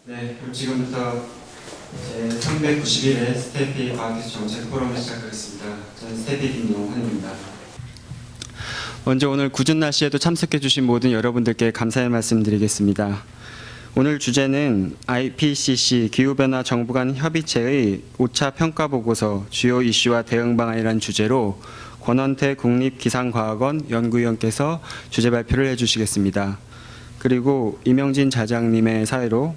네, 그럼 지금부터 제 391회 스태피 과학기술 정책 포럼을 시작하겠습니다. 저는 스태피 김용환입니다. 먼저 오늘 궂은 날씨에도 참석해 주신 모든 여러분들께 감사의 말씀드리겠습니다. 오늘 주제는 IPCC 기후변화 정부 간 협의체의 5차 평가보고서 주요 이슈와 대응 방안이라는 주제로 권원태 국립기상과학원 연구위원께서 주제 발표를 해주시겠습니다. 그리고 이명진 자장님의 사회로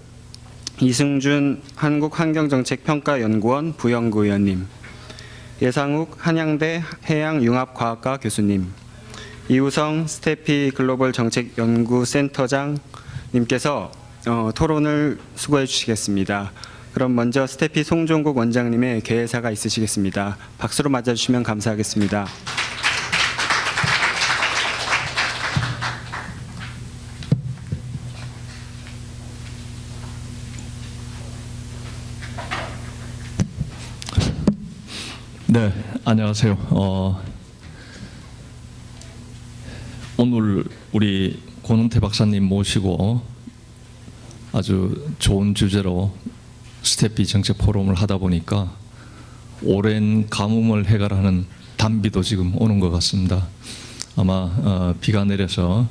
이승준 한국환경정책평가연구원 부연구위원님, 예상욱 한양대 해양융합과학과 교수님, 이우성 스태피 글로벌 정책연구센터장님께서 토론을 수고해 주시겠습니다. 그럼 먼저 스태피 송종국 원장님의 개회사가 있으시겠습니다. 박수로 맞아주시면 감사하겠습니다. 네, 안녕하세요. 오늘 우리 권은태 박사님 모시고 아주 좋은 주제로 스태피 정책 포럼을 하다 보니까 오랜 가뭄을 해결하는 단비도 지금 오는 것 같습니다. 아마 비가 내려서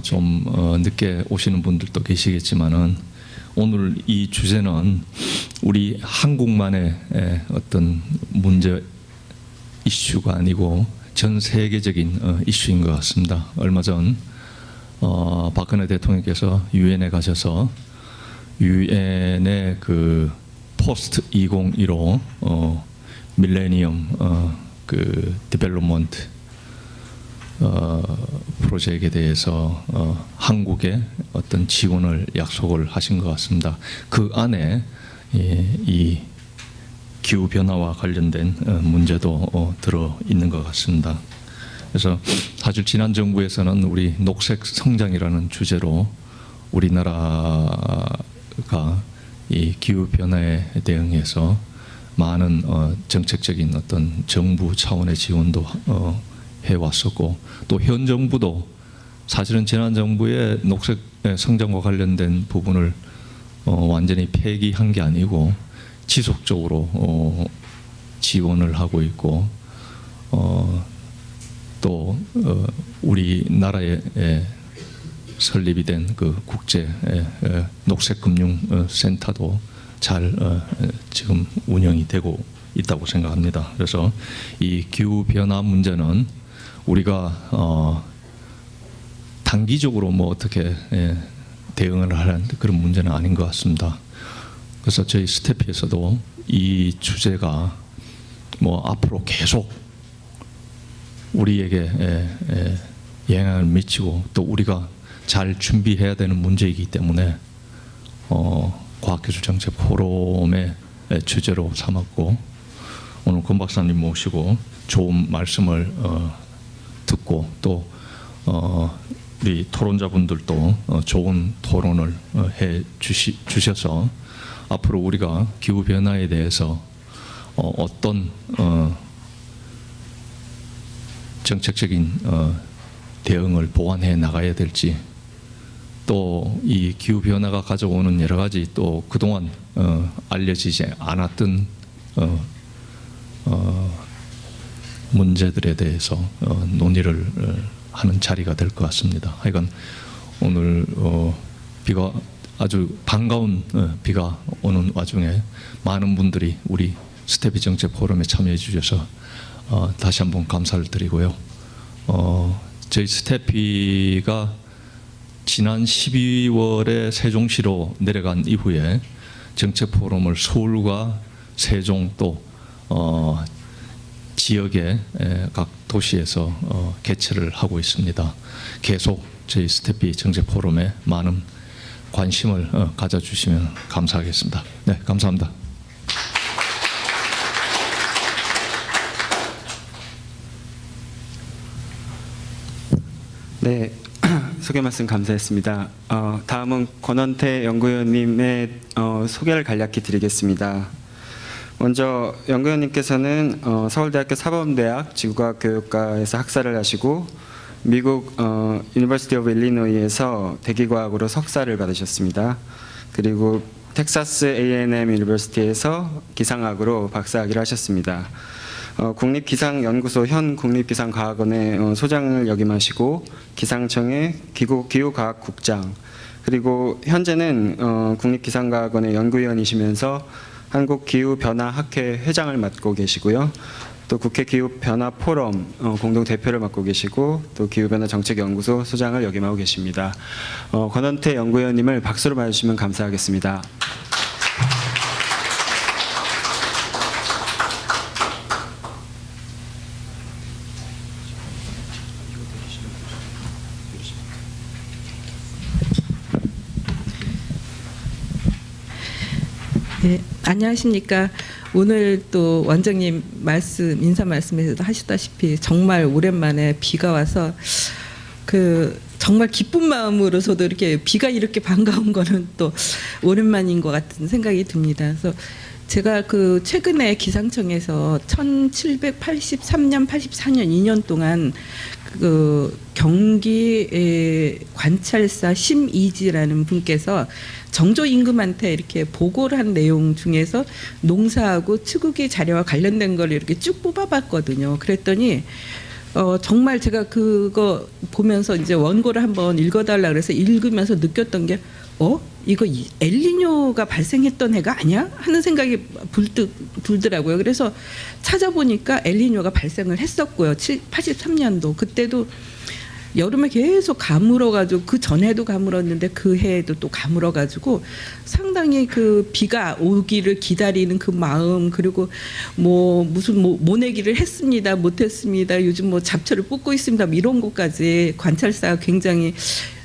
좀 늦게 오시는 분들도 계시겠지만은 오늘 이 주제는 우리 한국만의 어떤 문제 이슈가 아니고 전 세계적인 이슈인 것 같습니다. 얼마 전 박근혜 대통령께서 유엔에 가셔서 유엔의 그 포스트 2015 밀레니엄 그 디벨롭먼트 프로젝트에 대해서 한국에 어떤 지원을 약속을 하신 것 같습니다. 그 안에 이 기후 변화와 관련된 문제도 들어 있는 것 같습니다. 그래서 사실 지난 정부에서는 우리 녹색 성장이라는 주제로 우리나라가 이 기후 변화에 대응해서 많은 정책적인 어떤 정부 차원의 지원도 해왔었고, 또 현 정부도 사실은 지난 정부의 녹색 성장과 관련된 부분을 완전히 폐기한 게 아니고 지속적으로 지원을 하고 있고, 또 우리나라에 설립이 된 그 국제 녹색금융센터도 잘 지금 운영이 되고 있다고 생각합니다. 그래서 이 기후 변화 문제는 우리가 단기적으로 뭐 어떻게 대응을 하는 그런 문제는 아닌 것 같습니다. 그래서 저희 스태피에서도 이 주제가 뭐 앞으로 계속 우리에게 영향을 미치고 또 우리가 잘 준비해야 되는 문제이기 때문에 과학기술정책 포럼의 주제로 삼았고, 오늘 권 박사님 모시고 좋은 말씀을 듣고 또 우리 토론자분들도 좋은 토론을 해 주셔서 앞으로 우리가 기후 변화에 대해서 어떤 정책적인 대응을 보완해 나가야 될지, 또 이 기후 변화가 가져오는 여러 가지 또 그동안 알려지지 않았던 문제들에 대해서 논의를 하는 자리가 될 것 같습니다. 하여간 오늘 비가 아주 반가운 비가 오는 와중에 많은 분들이 우리 스태피 정책 포럼에 참여해 주셔서 다시 한번 감사를 드리고요. 저희 스태피가 지난 12월에 세종시로 내려간 이후에 정책 포럼을 서울과 세종 또 지역의 각 도시에서 개최를 하고 있습니다. 계속 저희 스태피 정책 포럼에 많은 관심을 가져주시면 감사하겠습니다. 네, 감사합니다. 네, 소개 말씀 감사했습니다. 다음은 권원태 연구위원님의 소개를 간략히 드리겠습니다. 먼저 연구위원님께서는 서울대학교 사범대학 지구과학 교육과에서 학사를 하시고 미국 유니버시티 오브 일리노이에서 대기과학으로 석사를 받으셨습니다. 그리고 텍사스 A&M 유니버시티에서 기상학으로 박사학위를 하셨습니다. 국립기상연구소 현 국립기상과학원의 소장을 역임하시고 기상청의 기후과학국장, 그리고 현재는 국립기상과학원의 연구위원이시면서 한국기후변화학회 회장을 맡고 계시고요. 또 국회 기후변화포럼 공동대표를 맡고 계시고 또 기후변화정책연구소 소장을 역임하고 계십니다. 권원태 연구위원님을 박수로 맞아주시면 감사하겠습니다. 네, 안녕하십니까. 오늘 또 원장님 인사 말씀에서도 하셨다시피 정말 오랜만에 비가 와서 정말 기쁜 마음으로서도 이렇게 비가 이렇게 반가운 거는 또 오랜만인 것 같은 생각이 듭니다. 그래서 제가 최근에 기상청에서 1783년, 84년 2년 동안 경기 관찰사 심이지라는 분께서 정조 임금한테 이렇게 보고를 한 내용 중에서 농사하고 치국이 자료와 관련된 걸 이렇게 쭉 뽑아봤거든요. 그랬더니 정말 제가 그거 보면서 이제 원고를 한번 읽어달라 그래서 읽으면서 느꼈던 게 이거 엘니뇨가 발생했던 해가 아니야? 하는 생각이 불뚝 들더라고요. 그래서 찾아보니까 엘니뇨가 발생을 했었고요. 83년도 그때도 여름에 계속 가물어가지고 그 전에도 가물었는데 그 해에도 또 가물어가지고 상당히 비가 오기를 기다리는 그 마음, 그리고 무슨 모내기를 했습니다, 못했습니다, 요즘 잡초를 뽑고 있습니다, 이런 것까지 관찰사가 굉장히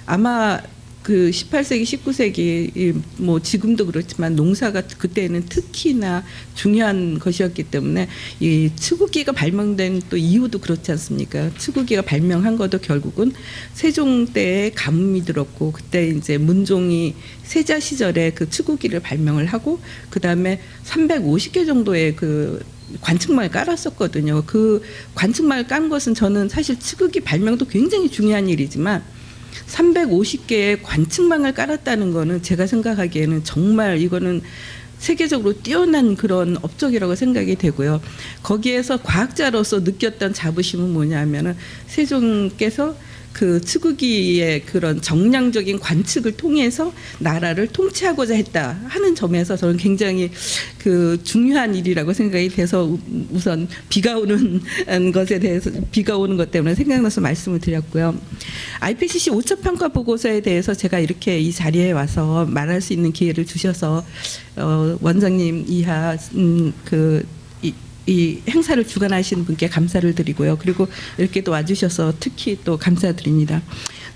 아마 18세기, 19세기 지금도 그렇지만 농사가 그때는 특히나 중요한 것이었기 때문에 이 치국기가 발명된 또 이유도 그렇지 않습니까? 치국기가 발명한 것도 결국은 세종 때에 가뭄이 들었고 그때 이제 문종이 세자 시절에 치국기를 발명을 하고 그 다음에 350개 정도의 관측망을 깔았었거든요. 그 관측망을 깐 것은 저는 사실 치국기 발명도 굉장히 중요한 일이지만 350개의 관측망을 깔았다는 거는 제가 생각하기에는 정말 이거는 세계적으로 뛰어난 그런 업적이라고 생각이 되고요. 거기에서 과학자로서 느꼈던 자부심은 뭐냐면은 세종께서 치국기의 그런 정량적인 관측을 통해서 나라를 통치하고자 했다 하는 점에서 저는 굉장히 중요한 일이라고 생각이 돼서 우선 비가 오는 것에 대해서 비가 오는 것 때문에 생각나서 말씀을 드렸고요. IPCC 5차 평가 보고서에 대해서 제가 이렇게 이 자리에 와서 말할 수 있는 기회를 주셔서 원장님 이하 이 행사를 주관하시는 분께 감사를 드리고요. 그리고 이렇게 또 와주셔서 특히 또 감사드립니다.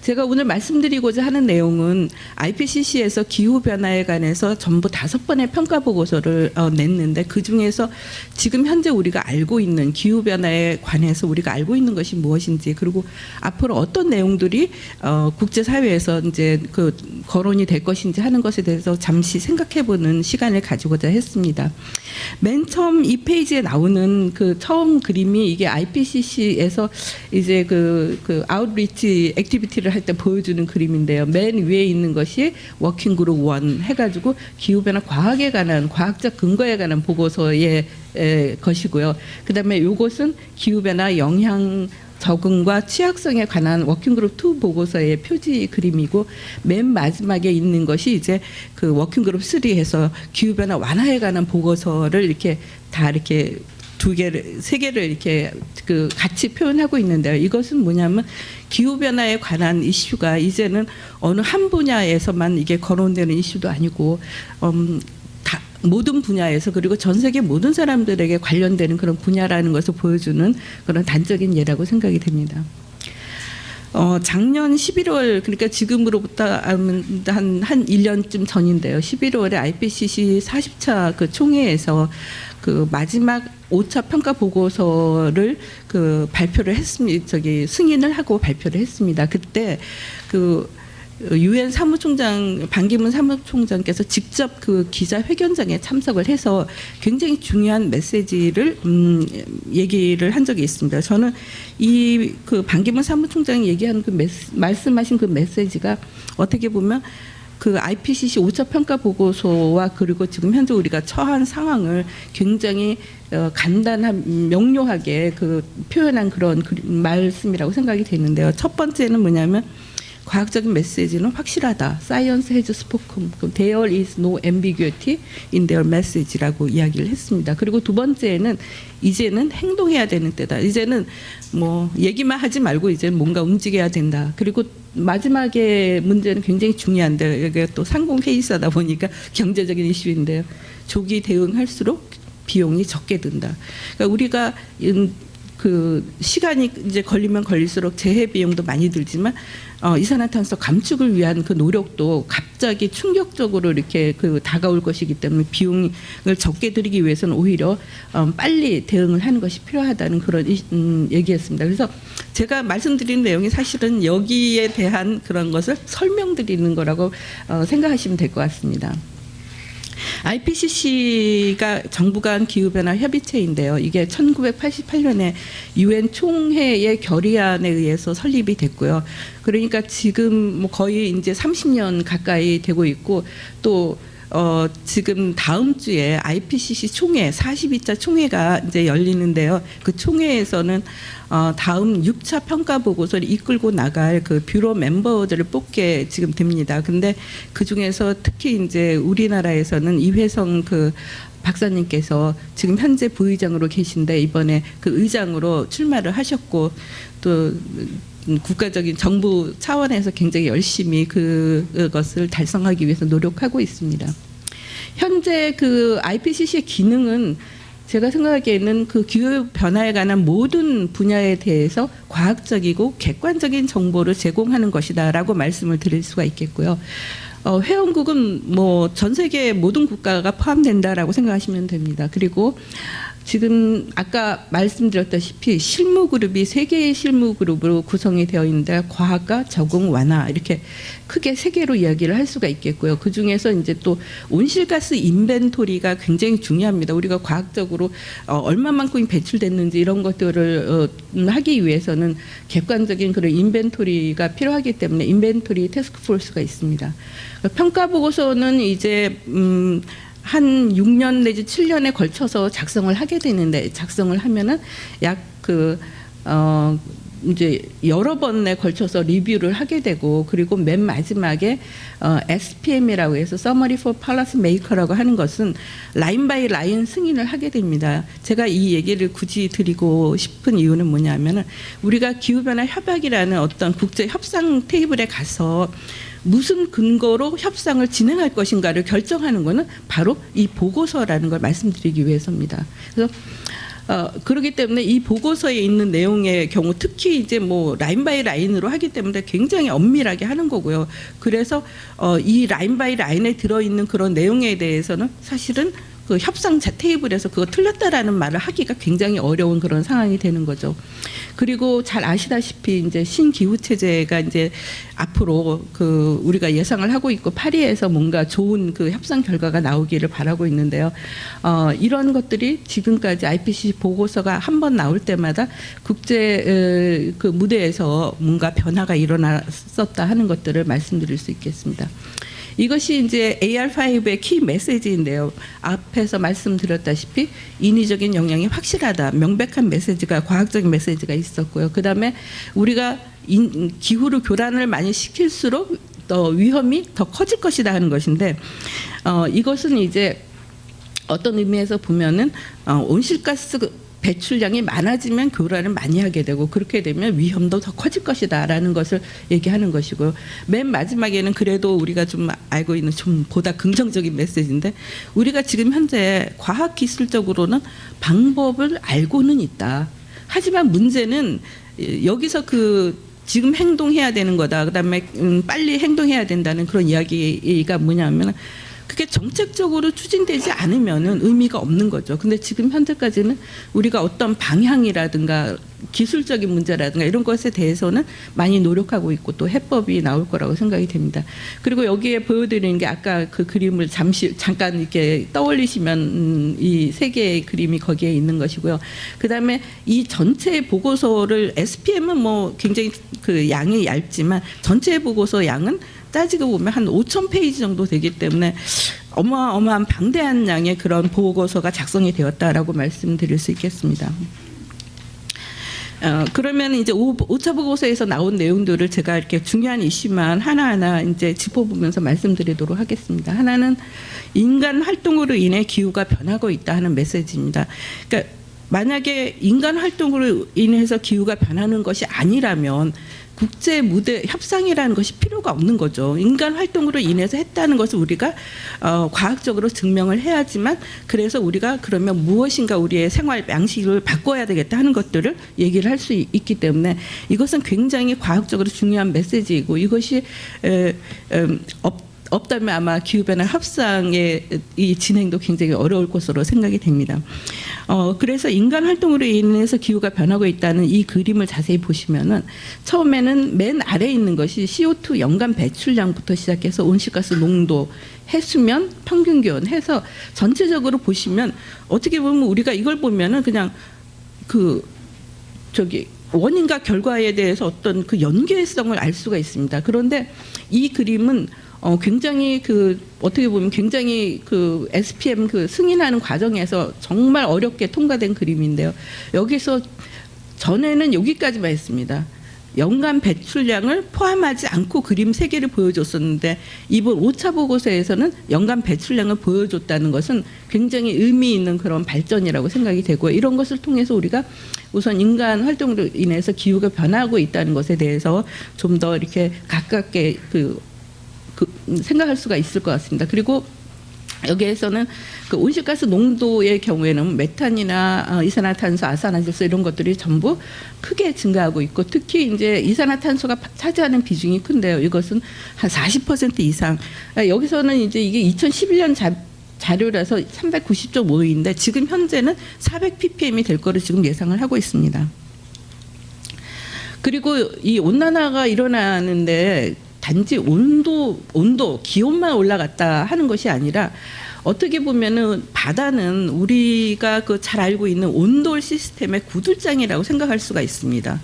제가 오늘 말씀드리고자 하는 내용은 IPCC에서 기후변화에 관해서 전부 5번의 평가 보고서를 냈는데 그중에서 지금 현재 우리가 알고 있는 기후변화에 관해서 우리가 알고 있는 것이 무엇인지, 그리고 앞으로 어떤 내용들이 국제사회에서 이제 거론이 될 것인지 하는 것에 대해서 잠시 생각해보는 시간을 가지고자 했습니다. 맨 처음 이 페이지에 나오는 처음 그림이 이게 IPCC에서 이제 아웃리치 액티비티를 할 때 보여주는 그림인데요. 맨 위에 있는 것이 워킹그룹 1 해가지고 기후변화 과학에 관한 과학적 근거에 관한 보고서의 것이고요. 그 다음에 이것은 기후변화 영향 적응과 취약성에 관한 워킹그룹 2 보고서의 표지 그림이고, 맨 마지막에 있는 것이 이제 워킹그룹 3에서 기후변화 완화에 관한 보고서를 이렇게 다 이렇게 2개를, 3개를 이렇게 같이 표현하고 있는데요. 이것은 뭐냐면 기후변화에 관한 이슈가 이제는 어느 한 분야에서만 이게 거론되는 이슈도 아니고 모든 분야에서, 그리고 전 세계 모든 사람들에게 관련되는 그런 분야라는 것을 보여주는 그런 단적인 예라고 생각이 됩니다. 작년 11월, 그러니까 지금으로부터 한 1년쯤 전인데요. 11월에 IPCC 40차 총회에서 마지막 5차 평가 보고서를 발표를 했습니다. 승인을 하고 발표를 했습니다. 그때 유엔 사무총장 반기문 사무총장께서 직접 기자회견장에 참석을 해서 굉장히 중요한 메시지를 얘기를 한 적이 있습니다. 저는 이 반기문 사무총장이 얘기하는 말씀하신 그 메시지가 어떻게 보면 그 IPCC 5차 평가 보고서와 그리고 지금 현재 우리가 처한 상황을 굉장히 간단한 명료하게 그 표현한 그런 말씀이라고 생각이 되는데요. 첫 번째는 뭐냐면 과학적인 메시지는 확실하다. Science has spoken. There is no ambiguity in their message라고 이야기를 했습니다. 그리고 두 번째는 이제는 행동해야 되는 때다. 이제는 뭐 얘기만 하지 말고 이제는 뭔가 움직여야 된다. 그리고 마지막에 문제는 굉장히 중요한데 이게 또 상공회의사다 보니까 경제적인 이슈인데요. 조기 대응할수록 비용이 적게 든다. 그러니까 우리가 그 시간이 이제 걸리면 걸릴수록 재해 비용도 많이 들지만 이산화탄소 감축을 위한 그 노력도 갑자기 충격적으로 이렇게 그 다가올 것이기 때문에 비용을 적게 들이기 위해서는 오히려 빨리 대응을 하는 것이 필요하다는 그런 얘기였습니다. 그래서 제가 말씀드린 내용이 사실은 여기에 대한 그런 것을 설명드리는 거라고 생각하시면 될 것 같습니다. IPCC가 정부 간 기후변화 협의체인데요. 이게 1988년에 UN 총회의 결의안에 의해서 설립이 됐고요. 그러니까 지금 뭐 거의 이제 30년 가까이 되고 있고 또 지금 다음 주에 IPCC 총회 42차 총회가 이제 열리는데요. 그 총회에서는 다음 6차 평가 보고서를 이끌고 나갈 그 뷰로 멤버들을 뽑게 지금 됩니다. 근데 그 중에서 특히 이제 우리나라에서는 이회성 그 박사님께서 지금 현재 부의장으로 계신데 이번에 그 의장으로 출마를 하셨고 또 국가적인 정부 차원에서 굉장히 열심히 그것을 달성하기 위해서 노력하고 있습니다. 현재 그 IPCC의 기능은 제가 생각하기에는 그 기후 변화에 관한 모든 분야에 대해서 과학적이고 객관적인 정보를 제공하는 것이다라고 말씀을 드릴 수가 있겠고요. 회원국은 뭐 전 세계 모든 국가가 포함된다라고 생각하시면 됩니다. 그리고 지금 아까 말씀드렸다시피 실무 그룹이 3개의 실무 그룹으로 구성이 되어 있는데 과학과 적응 완화 이렇게 크게 3개로 이야기를 할 수가 있겠고요. 그 중에서 이제 또 온실가스 인벤토리가 굉장히 중요합니다. 우리가 과학적으로 얼마만큼 배출됐는지 이런 것들을 하기 위해서는 객관적인 그런 인벤토리가 필요하기 때문에 인벤토리 태스크포스가 있습니다. 평가 보고서는 이제 한 6년 내지 7년에 걸쳐서 작성을 하게 되는데 작성을 하면은 약 이제 여러 번에 걸쳐서 리뷰를 하게 되고 그리고 맨 마지막에 SPM이라고 해서 Summary for Policy Maker라고 하는 것은 라인 바이 라인 승인을 하게 됩니다. 제가 이 얘기를 굳이 드리고 싶은 이유는 뭐냐면은 우리가 기후변화 협약이라는 어떤 국제 협상 테이블에 가서 무슨 근거로 협상을 진행할 것인가를 결정하는 것은 바로 이 보고서라는 걸 말씀드리기 위해서입니다. 그래서 그렇기 때문에 이 보고서에 있는 내용의 경우 특히 이제 뭐 라인 바이 라인으로 하기 때문에 굉장히 엄밀하게 하는 거고요. 그래서 이 라인 바이 라인에 들어있는 그런 내용에 대해서는 사실은 그 협상 테이블에서 그거 틀렸다라는 말을 하기가 굉장히 어려운 그런 상황이 되는 거죠. 그리고 잘 아시다시피 이제 신기후 체제가 이제 앞으로 그 우리가 예상을 하고 있고 파리에서 뭔가 좋은 그 협상 결과가 나오기를 바라고 있는데요. 이런 것들이 지금까지 IPCC 보고서가 한 번 나올 때마다 국제 그 무대에서 뭔가 변화가 일어났었다 하는 것들을 말씀드릴 수 있겠습니다. 이것이 이제 AR5의 키 메시지인데요. 앞에서 말씀드렸다시피 인위적인 영향이 확실하다. 명백한 메시지가 과학적인 메시지가 있었고요. 그다음에 우리가 기후로 교란을 많이 시킬수록 더 위험이 더 커질 것이다 하는 것인데 이것은 이제 어떤 의미에서 보면은 온실가스 배출량이 많아지면 교란을 많이 하게 되고 그렇게 되면 위험도 더 커질 것이다라는 것을 얘기하는 것이고요. 맨 마지막에는 그래도 우리가 좀 알고 있는 좀 보다 긍정적인 메시지인데 우리가 지금 현재 과학기술적으로는 방법을 알고는 있다. 하지만 문제는 여기서 그 지금 행동해야 되는 거다. 그다음에 빨리 행동해야 된다는 그런 이야기가 뭐냐면 그게 정책적으로 추진되지 않으면은 의미가 없는 거죠. 근데 지금 현재까지는 우리가 어떤 방향이라든가 기술적인 문제라든가 이런 것에 대해서는 많이 노력하고 있고 또 해법이 나올 거라고 생각이 됩니다. 그리고 여기에 보여드리는 게 아까 그 그림을 잠깐 이렇게 떠올리시면 이 세 개의 그림이 거기에 있는 것이고요. 그다음에 이 전체 보고서를 SPM은 뭐 굉장히 그 양이 얇지만 전체 보고서 양은 따지고 보면 한 5,000페이지 정도 되기 때문에 어마어마한 방대한 양의 그런 보고서가 작성이 되었다라고 말씀드릴 수 있겠습니다. 그러면 이제 5차 보고서에서 나온 내용들을 제가 이렇게 중요한 이슈만 하나하나 이제 짚어보면서 말씀드리도록 하겠습니다. 하나는 인간 활동으로 인해 기후가 변하고 있다 하는 메시지입니다. 그러니까 만약에 인간 활동으로 인해서 기후가 변하는 것이 아니라면 국제 무대 협상이라는 것이 필요가 없는 거죠. 인간 활동으로 인해서 했다는 것을 우리가 과학적으로 증명을 해야지만, 그래서 우리가 그러면 무엇인가 우리의 생활 양식을 바꿔야 되겠다 하는 것들을 얘기를 할 수 있기 때문에 이것은 굉장히 과학적으로 중요한 메시지이고, 이것이 없다면 아마 기후변화 협상의 이 진행도 굉장히 어려울 것으로 생각이 됩니다. 그래서 인간 활동으로 인해서 기후가 변하고 있다는 이 그림을 자세히 보시면은 처음에는 맨 아래에 있는 것이 CO2 연간 배출량부터 시작해서 온실가스 농도, 해수면, 평균 기온 해서 전체적으로 보시면 어떻게 보면 우리가 이걸 보면은 그냥 원인과 결과에 대해서 어떤 그 연계성을 알 수가 있습니다. 그런데 이 그림은 굉장히 어떻게 보면 굉장히 SPM 승인하는 과정에서 정말 어렵게 통과된 그림인데요. 여기서 전에는 여기까지만 했습니다. 연간 배출량을 포함하지 않고 그림 3개를 보여줬었는데 이번 5차 보고서에서는 연간 배출량을 보여줬다는 것은 굉장히 의미 있는 그런 발전이라고 생각이 되고, 이런 것을 통해서 우리가 우선 인간 활동으로 인해서 기후가 변하고 있다는 것에 대해서 좀 더 이렇게 가깝게 생각할 수가 있을 것 같습니다. 그리고 여기에서는 온실가스 농도의 경우에는 메탄이나 이산화탄소, 아산화질소 이런 것들이 전부 크게 증가하고 있고, 특히 이제 이산화탄소가 차지하는 비중이 큰데요. 이것은 한 40% 이상. 여기서는 이제 이게 2011년 자료라서 390.5인데 지금 현재는 400ppm이 될 거로 지금 예상을 하고 있습니다. 그리고 이 온난화가 일어나는데 단지 온도, 기온만 올라갔다 하는 것이 아니라 어떻게 보면은 바다는 우리가 잘 알고 있는 온돌 시스템의 구들장이라고 생각할 수가 있습니다.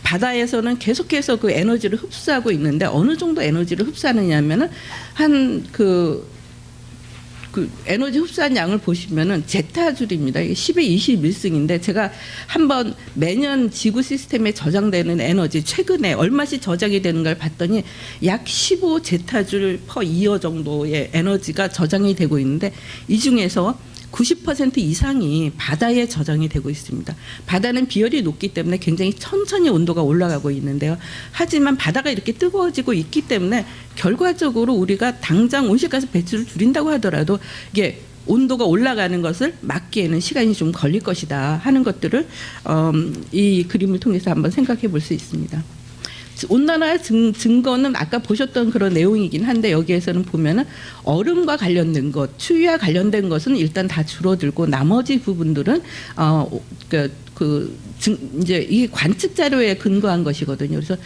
바다에서는 계속해서 에너지를 흡수하고 있는데 어느 정도 에너지를 흡수하느냐면은 에너지 흡수한 양을 보시면은 제타줄입니다. 이게 10의 21승인데 제가 한번 매년 지구 시스템에 저장되는 에너지 최근에 얼마씩 저장이 되는 걸 봤더니 약 15 제타줄 퍼 이어 정도의 에너지가 저장이 되고 있는데 이 중에서 90% 이상이 바다에 저장이 되고 있습니다. 바다는 비열이 높기 때문에 굉장히 천천히 온도가 올라가고 있는데요. 하지만 바다가 이렇게 뜨거워지고 있기 때문에 결과적으로 우리가 당장 온실가스 배출을 줄인다고 하더라도 이게 온도가 올라가는 것을 막기에는 시간이 좀 걸릴 것이다 하는 것들을 이 그림을 통해서 한번 생각해 볼 수 있습니다. 온난화 증거는 아까 보셨던 그런 내용이긴 한데 여기에서는 보면은 얼음과 관련된 것, 추위와 관련된 것은 일단 다 줄어들고 나머지 부분들은 이제 이게 관측 자료에 근거한 것이거든요. 그래서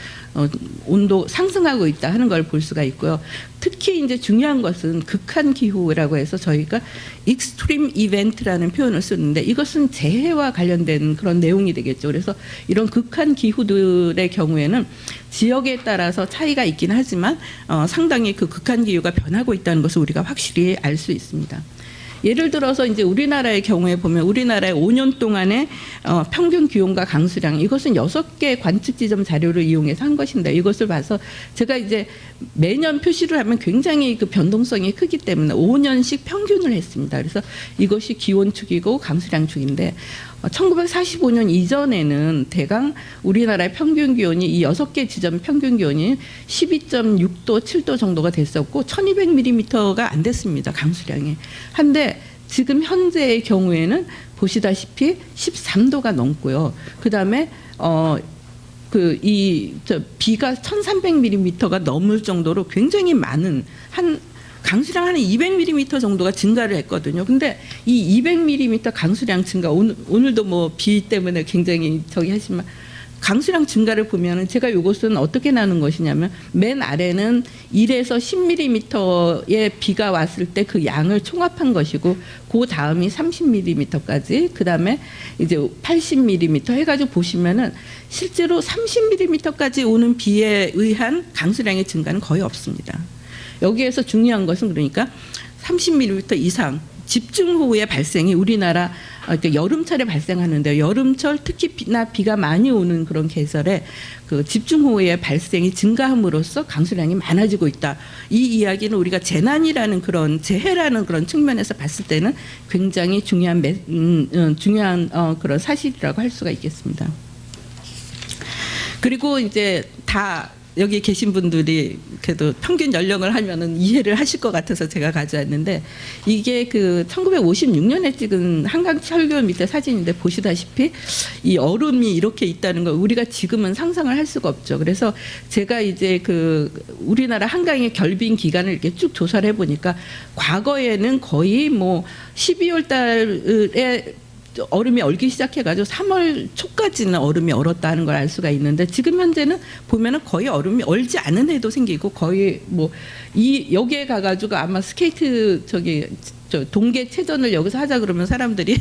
온도 상승하고 있다 하는 걸 볼 수가 있고요. 특히 이제 중요한 것은 극한 기후라고 해서 저희가 익스트림 이벤트라는 표현을 쓰는데 이것은 재해와 관련된 그런 내용이 되겠죠. 그래서 이런 극한 기후들의 경우에는 지역에 따라서 차이가 있긴 하지만 상당히 극한 기후가 변하고 있다는 것을 우리가 확실히 알 수 있습니다. 예를 들어서 이제 우리나라의 경우에 보면 우리나라의 5년 동안의 평균 기온과 강수량, 이것은 6개 관측 지점 자료를 이용해서 한 것인데 이것을 봐서 제가 이제 매년 표시를 하면 굉장히 변동성이 크기 때문에 5년씩 평균을 했습니다. 그래서 이것이 기온축이고 강수량축인데 1945년 이전에는 대강 우리나라의 평균 기온이 이 6개 지점 평균 기온이 12.6도, 7도 정도가 됐었고 1200mm가 안 됐습니다. 강수량이. 한데 지금 현재의 경우에는 보시다시피 13도가 넘고요. 그다음에 비가 1300mm가 넘을 정도로 굉장히 많은 강수량 한 200mm 정도가 증가를 했거든요. 근데 이 200mm 강수량 증가, 오늘도 뭐 비 때문에 굉장히 하지만 강수량 증가를 보면은 제가 이것은 어떻게 나는 것이냐면 맨 아래는 1에서 10mm의 비가 왔을 때 그 양을 총합한 것이고 그 다음이 30mm까지 그 다음에 이제 80mm 해가지고 보시면은 실제로 30mm까지 오는 비에 의한 강수량의 증가는 거의 없습니다. 여기에서 중요한 것은 그러니까 30mm 이상 집중호우의 발생이 우리나라 여름철에 발생하는데 여름철 특히 비가 많이 오는 그런 계절에 그 집중호우의 발생이 증가함으로써 강수량이 많아지고 있다. 이 이야기는 우리가 재난이라는 그런 재해라는 그런 측면에서 봤을 때는 굉장히 중요한 그런 사실이라고 할 수가 있겠습니다. 그리고 이제 다 여기 계신 분들이 그래도 평균 연령을 하면은 이해를 하실 것 같아서 제가 가져왔는데 이게 그 1956년에 찍은 한강 철교 밑에 사진인데 보시다시피 이 얼음이 이렇게 있다는 걸 우리가 지금은 상상을 할 수가 없죠. 그래서 제가 이제 그 우리나라 한강의 결빙 기간을 이렇게 쭉 조사를 해보니까 과거에는 거의 뭐 12월 달에 얼음이 얼기 시작해가지고 3월 초까지는 얼음이 얼었다는 걸 알 수가 있는데 지금 현재는 보면은 거의 얼음이 얼지 않은 해도 생기고 거의 뭐 여기에 가가지고 아마 스케이트 저 동계체전을 여기서 하자 그러면 사람들이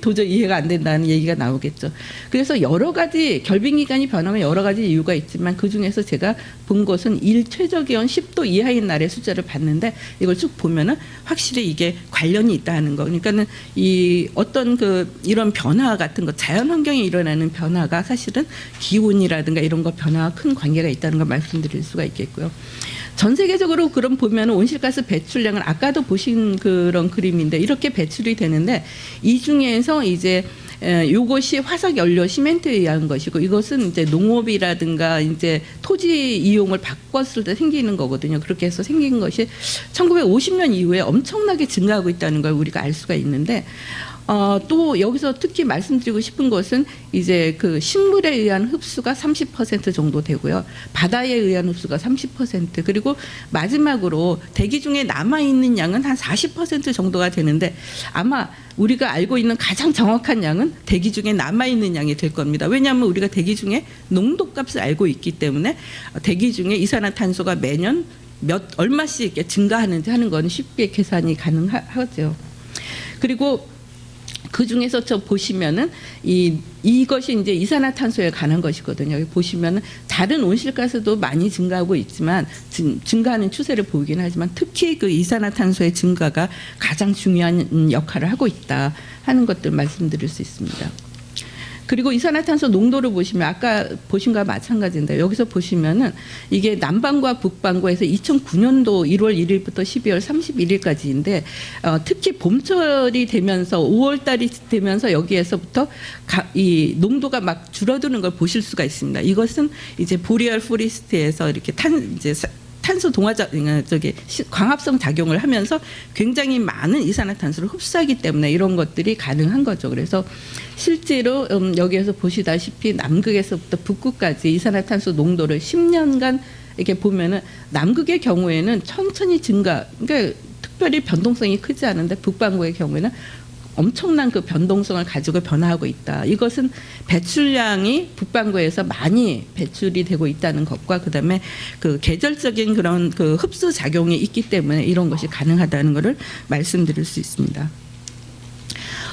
도저히 이해가 안 된다는 얘기가 나오겠죠. 그래서 여러 가지 결빙 기간이 변하면 여러 가지 이유가 있지만 그 중에서 제가 본 것은 최저기온 10도 이하인 날의 숫자를 봤는데 이걸 쭉 보면은 확실히 이게 관련이 있다 하는 거. 그러니까는 이 어떤 이런 변화 같은 거 자연 환경에 일어나는 변화가 사실은 기온이라든가 이런 거 변화와 큰 관계가 있다는 걸 말씀드릴 수가 있겠고요. 전 세계적으로 그럼 보면 온실가스 배출량을 아까도 보신 그런 그림인데 이렇게 배출이 되는데 이 중에서 이제 요것이 화석 연료 시멘트에 의한 것이고 이것은 이제 농업이라든가 이제 토지 이용을 바꿨을 때 생기는 거거든요. 그렇게 해서 생긴 것이 1950년 이후에 엄청나게 증가하고 있다는 걸 우리가 알 수가 있는데 또 여기서 특히 말씀드리고 싶은 것은 이제 그 식물에 의한 흡수가 30% 정도 되고요. 바다에 의한 흡수가 30% 그리고 마지막으로 대기 중에 남아있는 양은 한 40% 정도가 되는데 아마 우리가 알고 있는 가장 정확한 양은 대기 중에 남아있는 양이 될 겁니다. 왜냐하면 우리가 대기 중에 농도값을 알고 있기 때문에 대기 중에 이산화탄소가 매년 얼마씩 이렇게 증가하는지 하는 건 쉽게 계산이 가능하죠. 그리고 그 중에서 저 보시면은 이것이 이제 이산화탄소에 관한 것이거든요. 여기 보시면은 다른 온실가스도 많이 증가하고 있지만 증가하는 추세를 보이긴 하지만 특히 그 이산화탄소의 증가가 가장 중요한 역할을 하고 있다 하는 것들 말씀드릴 수 있습니다. 그리고 이산화탄소 농도를 보시면 아까 보신 거와 마찬가지인데 여기서 보시면은 이게 남반구와 북반구에서 2009년도 1월 1일부터 12월 31일까지인데 특히 봄철이 되면서 5월 달이 되면서 여기에서부터 이 농도가 막 줄어드는 걸 보실 수가 있습니다. 이것은 이제 보리얼 포리스트에서 이렇게 탄소 광합성 작용을 하면서 굉장히 많은 이산화탄소를 흡수하기 때문에 이런 것들이 가능한 거죠. 그래서 실제로 여기에서 보시다시피 남극에서부터 북극까지 이산화탄소 농도를 10년간 이렇게 보면은 남극의 경우에는 천천히 증가, 그러니까 특별히 변동성이 크지 않은데 북반구의 경우에는 엄청난 그 변동성을 가지고 변화하고 있다. 이것은 배출량이 북반구에서 많이 배출이 되고 있다는 것과 그다음에 그 계절적인 그런 그 흡수 작용이 있기 때문에 이런 것이 가능하다는 것을 말씀드릴 수 있습니다.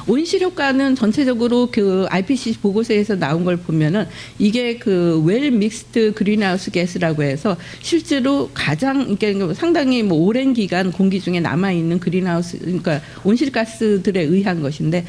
온실 효과는 전체적으로 그 IPCC 보고서에서 나온 걸 보면은 이게 그 웰 믹스드 그린하우스 가스라고 해서 실제로 가장 이게 상당히 뭐 오랜 기간 공기 중에 남아 있는 그린하우스 그러니까 온실가스들에 의한 것인데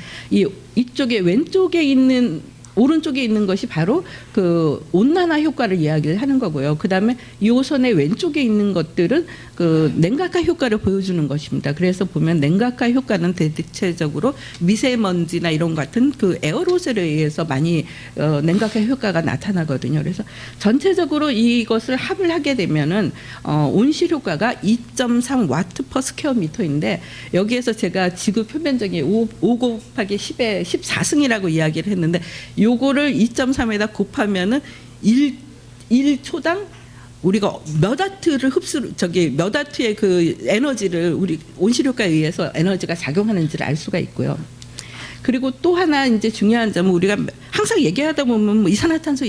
이쪽에 왼쪽에 있는 오른쪽에 있는 것이 바로 그 온난화 효과를 이야기를 하는 거고요. 그다음에 이 선의 왼쪽에 있는 것들은 그 냉각화 효과를 보여주는 것입니다. 그래서 보면 냉각화 효과는 대체적으로 미세먼지나 이런 같은 그 에어로졸에 의해서 많이 냉각화 효과가 나타나거든요. 그래서 전체적으로 이것을 합을 하게 되면은 온실 효과가 2.3 와트 퍼 스퀘어 미터인데 여기에서 제가 지구 표면적인 5 곱하기 10의 14승이라고 이야기를 했는데 요거를 2.3에다 곱하면은 1초당 우리가 몇 와트를 몇 와트의 그 에너지를 우리 온실효과에 의해서 에너지가 작용하는지를 알 수가 있고요. 그리고 또 하나 이제 중요한 점은 우리가 항상 얘기하다 보면 뭐 이산화탄소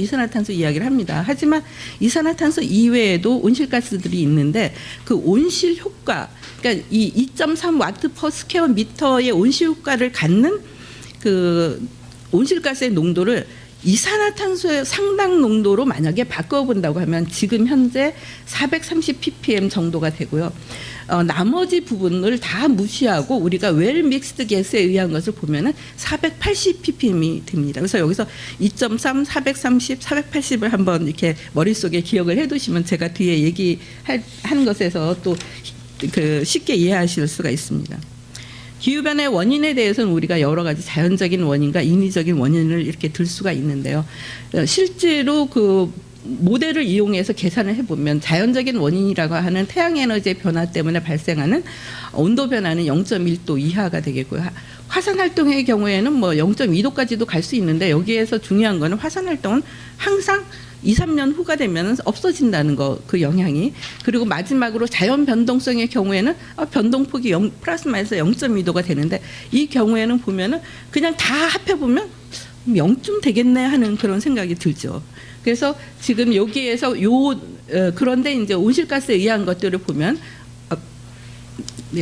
이야기를 합니다. 하지만 이산화탄소 이외에도 온실가스들이 있는데 그 온실 효과, 그러니까 이 2.3 와트 퍼 스퀘어 미터의 온실 효과를 갖는 그 온실가스의 농도를 이산화탄소의 상당 농도로 만약에 바꿔본다고 하면 지금 현재 430 ppm 정도가 되고요. 나머지 부분을 다 무시하고 우리가 웰 믹스드 게스에 의한 것을 보면은 480 ppm이 됩니다. 그래서 여기서 2.3, 430, 480을 한번 이렇게 머릿속에 기억을 해두시면 제가 뒤에 얘기한 것에서 또 그 쉽게 이해하실 수가 있습니다. 기후변화의 원인에 대해서는 우리가 여러 가지 자연적인 원인과 인위적인 원인을 이렇게 들 수가 있는데요. 실제로 그 모델을 이용해서 계산을 해보면 자연적인 원인이라고 하는 태양에너지의 변화 때문에 발생하는 온도 변화는 0.1도 이하가 되겠고요. 화산활동의 경우에는 뭐 0.2도까지도 갈 수 있는데 여기에서 중요한 거는 화산활동은 항상 2, 3년 후가 되면 없어진다는 거, 그 영향이. 그리고 마지막으로 자연 변동성의 경우에는 변동폭이 플러스 마이너스 0.2도가 되는데 이 경우에는 보면은 그냥 다 합해보면 0쯤 되겠네 하는 그런 생각이 들죠. 그래서 지금 여기에서 그런데 이제 온실가스에 의한 것들을 보면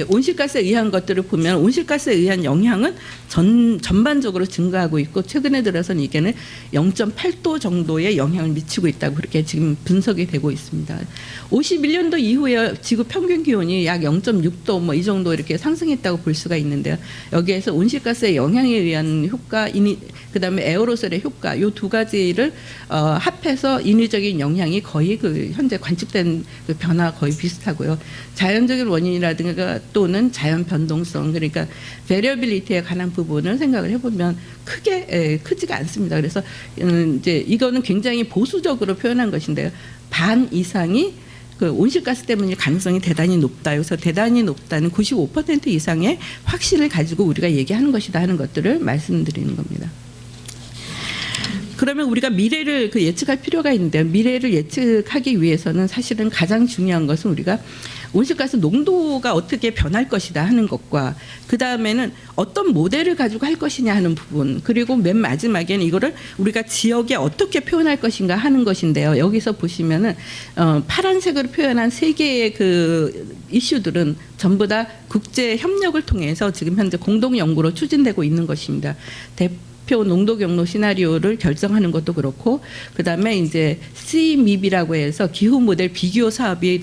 온실가스에 의한 것들을 보면 온실가스에 의한 영향은 전반적으로 증가하고 있고 최근에 들어서는 이게는 0.8도 정도의 영향을 미치고 있다고 그렇게 지금 분석이 되고 있습니다. 51년도 이후에 지구 평균 기온이 약 0.6도 뭐 이 정도 이렇게 상승했다고 볼 수가 있는데요. 여기에서 온실가스의 영향에 의한 효과, 그다음에 에어로솔의 효과, 이 두 가지를 합해서 인위적인 영향이 거의 그 현재 관측된 그 변화 거의 비슷하고요. 자연적인 원인이라든가 또는 자연 변동성, 그러니까 베리어빌리티에 관한 부분을 생각을 해보면 크지가 않습니다. 그래서 이제 이거는 굉장히 보수적으로 표현한 것인데요. 반 이상이 그 온실가스 때문일 가능성이 대단히 높다. 그래서 대단히 높다는 95% 이상의 확신을 가지고 우리가 얘기하는 것이다 하는 것들을 말씀드리는 겁니다. 그러면 우리가 미래를 예측할 필요가 있는데요. 미래를 예측하기 위해서는 사실은 가장 중요한 것은 우리가 온실가스 농도가 어떻게 변할 것이다 하는 것과 그 다음에는 어떤 모델을 가지고 할 것이냐 하는 부분, 그리고 맨 마지막에는 이거를 우리가 지역에 어떻게 표현할 것인가 하는 것인데요. 여기서 보시면은 파란색으로 표현한 세 개의 그 이슈들은 전부 다 국제 협력을 통해서 지금 현재 공동 연구로 추진되고 있는 것입니다. 표 농도 경로 시나리오를 결정하는 것도 그렇고, 그 다음에 이제 CMIB라고 해서 기후 모델 비교 사업이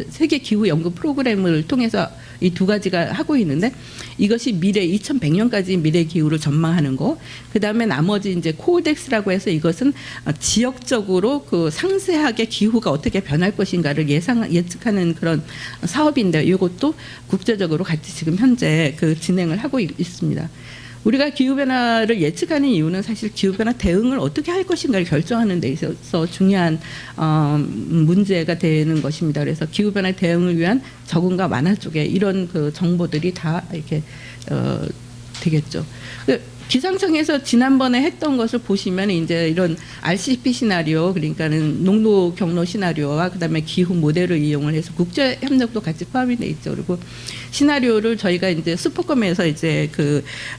세계 기후 연구 프로그램을 통해서 이 두 가지가 하고 있는데, 이것이 미래 2100년까지 미래 기후를 전망하는 거. 그 다음에 나머지 이제 코덱스라고 해서 이것은 지역적으로 그 상세하게 기후가 어떻게 변할 것인가를 예측하는 그런 사업인데, 이것도 국제적으로 같이 지금 현재 그 진행을 하고 있습니다. 우리가 기후변화를 예측하는 이유는 사실 기후변화 대응을 어떻게 할 것인가를 결정하는 데 있어서 중요한 문제가 되는 것입니다. 그래서 기후변화 대응을 위한 적응과 완화 쪽에 이런 그 정보들이 다 이렇게 되겠죠. 기상청에서 지난번에 했던 것을 보시면 이제 이런 RCP 시나리오, 그러니까는 농도 경로 시나리오와 그다음에 기후 모델을 이용을 해서 국제 협력도 같이 포함이 돼 있죠. 그리고 시나리오를 저희가 이제 슈퍼컴에서 이제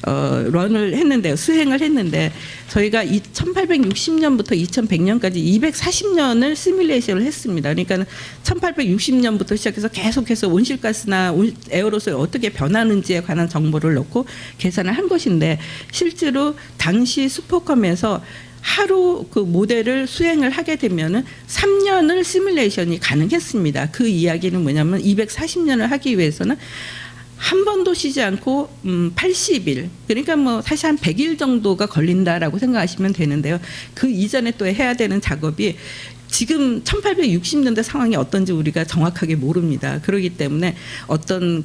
런을 했는데, 수행을 했는데, 저희가 1860년부터 2100년까지 240년을 시뮬레이션을 했습니다. 그러니까 1860년부터 시작해서 계속해서 온실가스나 에어로솔이 어떻게 변하는지에 관한 정보를 넣고 계산을 한 것인데, 실제로 당시 슈퍼컴에서 하루 그 모델을 수행을 하게 되면은 3년을 시뮬레이션이 가능했습니다. 그 이야기는 뭐냐면 240년을 하기 위해서는 한 번도 쉬지 않고 80일, 그러니까 뭐 사실 한 100일 정도가 걸린다라고 생각하시면 되는데요. 그 이전에 또 해야 되는 작업이 지금 1860년대 상황이 어떤지 우리가 정확하게 모릅니다. 그렇기 때문에 어떤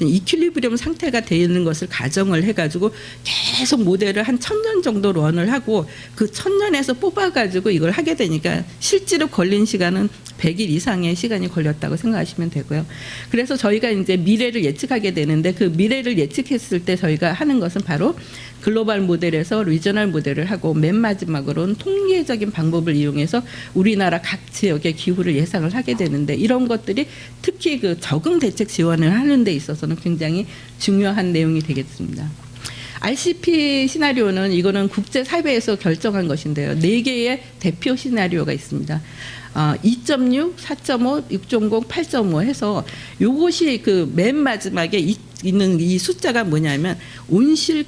이퀄리브리엄 상태가 되는 것을 가정을 해가지고 계속 모델을 한 1000년 정도 런을 하고 그 1000년에서 뽑아가지고 이걸 하게 되니까 실제로 걸린 시간은 100일 이상의 시간이 걸렸다고 생각하시면 되고요. 그래서 저희가 이제 미래를 예측하게 되는데, 그 미래를 예측했을 때 저희가 하는 것은 바로 글로벌 모델에서 리저널 모델을 하고, 맨 마지막으로는 통계적인 방법을 이용해서 우리나라 각 지역의 기후를 예상을 하게 되는데, 이런 것들이 특히 그 적응 대책 지원을 하는 데 있어서는 굉장히 중요한 내용이 되겠습니다. RCP 시나리오는 이거는 국제 사회에서 결정한 것인데요. 4개의 대표 시나리오가 있습니다. 2.6, 4.5, 6.0, 8.5 해서 요것이 그 맨 마지막에 있는 이 숫자가 뭐냐면 온실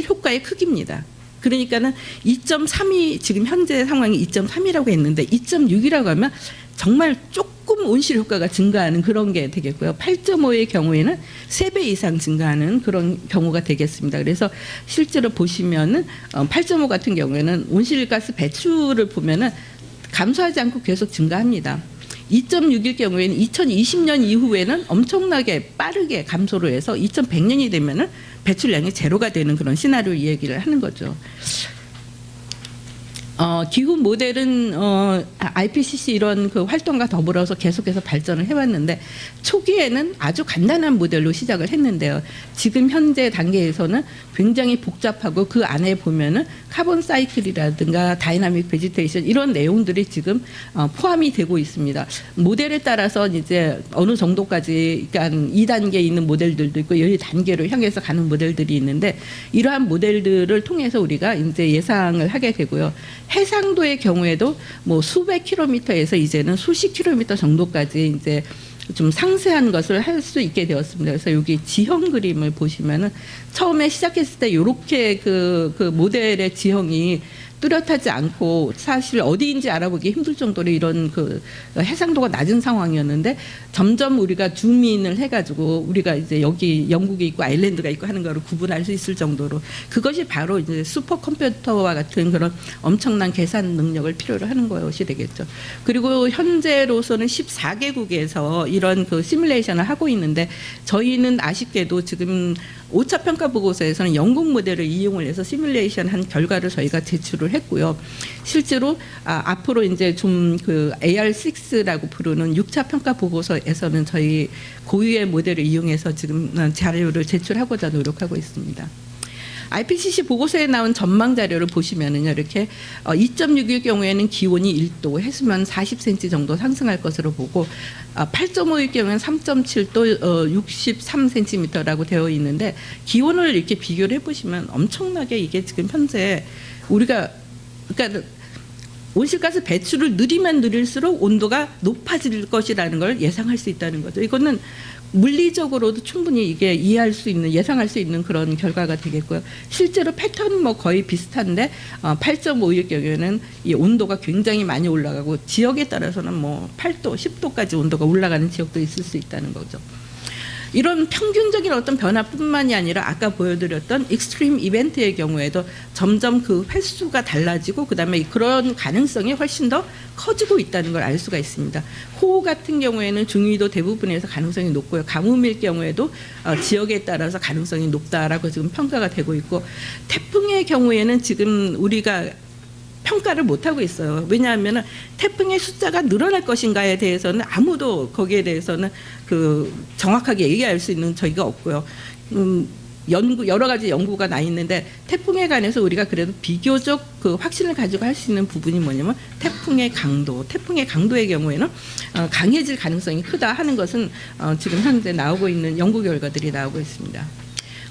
효과의 크기입니다. 그러니까는 2.3이 지금 현재 상황이 2.3이라고 했는데 2.6이라고 하면 정말 조금 온실 효과가 증가하는 그런 게 되겠고요. 8.5의 경우에는 3배 이상 증가하는 그런 경우가 되겠습니다. 그래서 실제로 보시면은 8.5 같은 경우에는 온실가스 배출을 보면은 감소하지 않고 계속 증가합니다. 2.6일 경우에는 2020년 이후에는 엄청나게 빠르게 감소를 해서 2100년이 되면은 배출량이 제로가 되는 그런 시나리오 이야기를 하는 거죠. 기후 모델은 IPCC 이런 그 활동과 더불어서 계속해서 발전을 해왔는데 초기에는 아주 간단한 모델로 시작을 했는데요. 지금 현재 단계에서는 굉장히 복잡하고 그 안에 보면은 카본 사이클이라든가 다이나믹 베지테이션 이런 내용들이 지금 포함이 되고 있습니다. 모델에 따라서 이제 어느 정도까지 그러니까 2단계에 있는 모델들도 있고 10단계로 향해서 가는 모델들이 있는데 이러한 모델들을 통해서 우리가 이제 예상을 하게 되고요. 해상도의 경우에도 뭐 수백 킬로미터에서 이제는 수십 킬로미터 정도까지 이제 좀 상세한 것을 할 수 있게 되었습니다. 그래서 여기 지형 그림을 보시면은 처음에 시작했을 때 이렇게 그 모델의 지형이 뚜렷하지 않고 사실 어디인지 알아보기 힘들 정도로 이런 그 해상도가 낮은 상황이었는데 점점 우리가 줌인을 해가지고 우리가 이제 여기 영국에 있고 아일랜드가 있고 하는 거를 구분할 수 있을 정도로 그것이 바로 이제 슈퍼컴퓨터와 같은 그런 엄청난 계산 능력을 필요로 하는 것이 되겠죠. 그리고 현재로서는 14개국에서 이런 그 시뮬레이션을 하고 있는데 저희는 아쉽게도 지금 5차 평가 보고서에서는 영국 모델을 이용을 해서 시뮬레이션 한 결과를 저희가 제출을 했고요. 실제로 앞으로 이제 좀 그 AR6라고 부르는 6차 평가 보고서에서는 저희 고유의 모델을 이용해서 지금 자료를 제출하고자 노력하고 있습니다. IPCC 보고서에 나온 전망 자료를 보시면은요, 이렇게 2.6일 경우에는 기온이 1도, 해수면 40cm 정도 상승할 것으로 보고 8.5일 경우에는 3.7도, 63cm라고 되어 있는데 기온을 이렇게 비교를 해보시면 엄청나게 이게 지금 현재 우리가 그러니까 온실가스 배출을 느리면 느릴수록 온도가 높아질 것이라는 걸 예상할 수 있다는 거죠. 이거는 물리적으로도 충분히 이게 이해할 수 있는 예상할 수 있는 그런 결과가 되겠고요. 실제로 패턴은 뭐 거의 비슷한데 8.5일 경우에는 이 온도가 굉장히 많이 올라가고 지역에 따라서는 뭐 8도, 10도까지 온도가 올라가는 지역도 있을 수 있다는 거죠. 이런 평균적인 어떤 변화뿐만이 아니라 아까 보여드렸던 익스트림 이벤트의 경우에도 점점 그 횟수가 달라지고 그다음에 그런 가능성이 훨씬 더 커지고 있다는 걸 알 수가 있습니다. 호우 같은 경우에는 중위도 대부분에서 가능성이 높고요. 가뭄일 경우에도 지역에 따라서 가능성이 높다라고 지금 평가가 되고 있고 태풍의 경우에는 지금 우리가 평가를 못하고 있어요. 왜냐하면 태풍의 숫자가 늘어날 것인가에 대해서는 아무도 거기에 대해서는 그 정확하게 얘기할 수 있는 저희가 없고요. 여러 가지 연구가 나 있는데 태풍에 관해서 우리가 그래도 비교적 그 확신을 가지고 할 수 있는 부분이 뭐냐면 태풍의 강도의 경우에는 강해질 가능성이 크다 하는 것은 지금 현재 나오고 있는 연구 결과들이 나오고 있습니다.